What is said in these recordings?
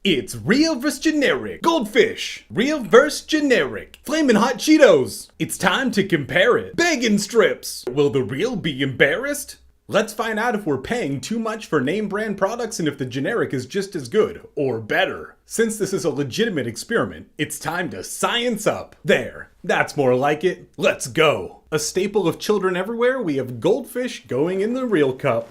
It's real versus generic. Goldfish. Real versus generic. Flamin' hot Cheetos. It's time to compare it. Beggin strips. Will the real be embarrassed? Let's find out if we're paying too much for name brand products and if the generic is just as good or better. Since this is a legitimate experiment, it's time to science up. There, that's more like it. Let's go. A staple of children everywhere, we have Goldfish going in the real cup.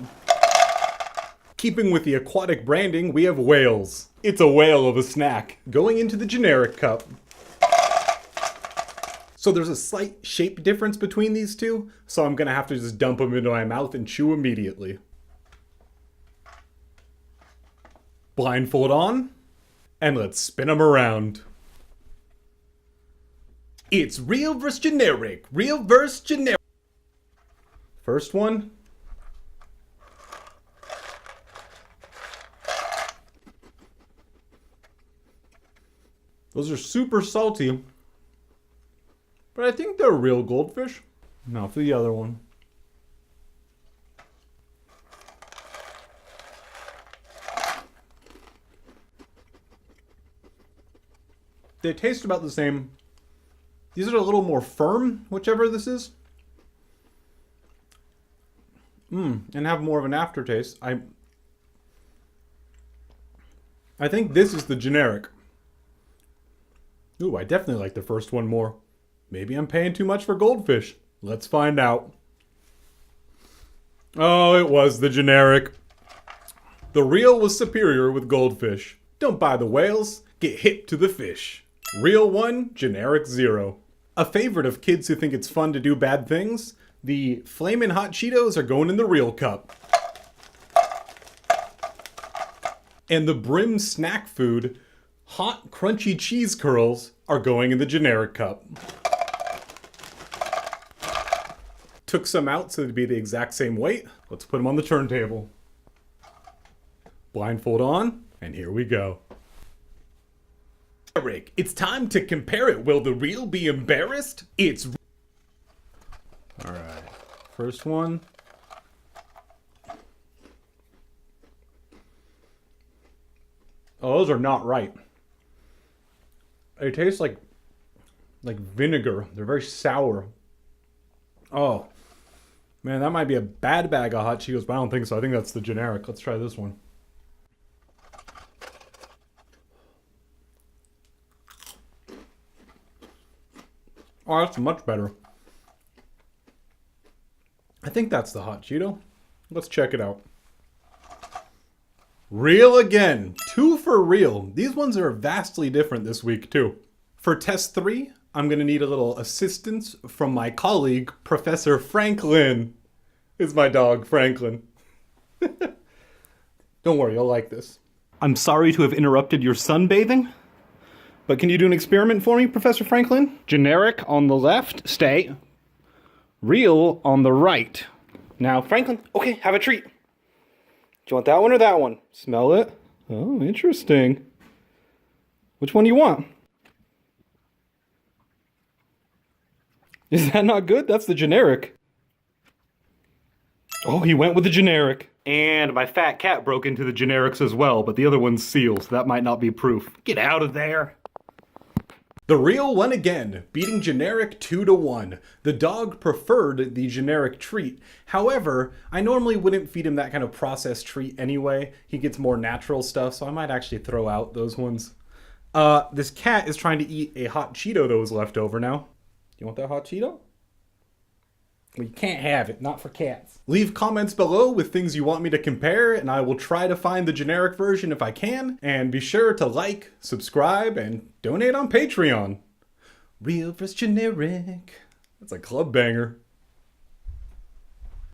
Keeping with the aquatic branding, we have whales. It's a whale of a snack going into the generic cup. So there's a slight shape difference between these two, so I'm gonna have to just dump them into my mouth and chew immediately. Blindfold on, and let's spin them around. It's real versus generic. Real versus generic. First one. Those are super salty. But I think they're real goldfish. Now for the other one. They taste about the same. These are a little more firm, whichever this is. And have more of an aftertaste. I think this is the generic. Ooh, I definitely like the first one more. Maybe I'm paying too much for Goldfish. Let's find out. Oh, it was the generic. The real was superior with Goldfish. Don't buy the whales, get hip to the fish. Real 1, generic 0. A favorite of kids who think it's fun to do bad things, the Flamin' hot Cheetos are going in the real cup. And the Brim snack food, hot crunchy cheese curls, are going in the generic cup. Took some out so they'd be the exact same weight. Let's put them on the turntable. Blindfold on, and here we go. Eric, it's time to compare it. Will the real be embarrassed? It's... Alright, first one. Oh, those are not right. They taste like vinegar. They're very sour. Oh, man, that might be a bad bag of hot Cheetos, but I don't think so. I think that's the generic. Let's try this one. Oh, that's much better. I think that's the hot Cheeto. Let's check it out. Real again. 2 for real. These ones are vastly different this week, too. For test 3, I'm going to need a little assistance from my colleague, Professor Franklin. Is my dog, Franklin. Don't worry, you'll like this. I'm sorry to have interrupted your sunbathing, but can you do an experiment for me, Professor Franklin? Generic on the left, stay. Real on the right. Now, Franklin, okay, have a treat. Do you want that one or that one? Smell it. Oh, interesting. Which one do you want? Is that not good? That's the generic. Oh, he went with the generic. And my fat cat broke into the generics as well, but the other one's sealed, so that might not be proof. Get out of there. The real won again, beating generic 2-1. The dog preferred the generic treat. However, I normally wouldn't feed him that kind of processed treat anyway. He gets more natural stuff, so I might actually throw out those ones. This cat is trying to eat a hot Cheeto that was left over now. You want that hot Cheeto? Well, you can't have it, not for cats. Leave comments below with things you want me to compare, and I will try to find the generic version if I can. And be sure to like, subscribe, and donate on Patreon. Real versus generic. That's a club banger.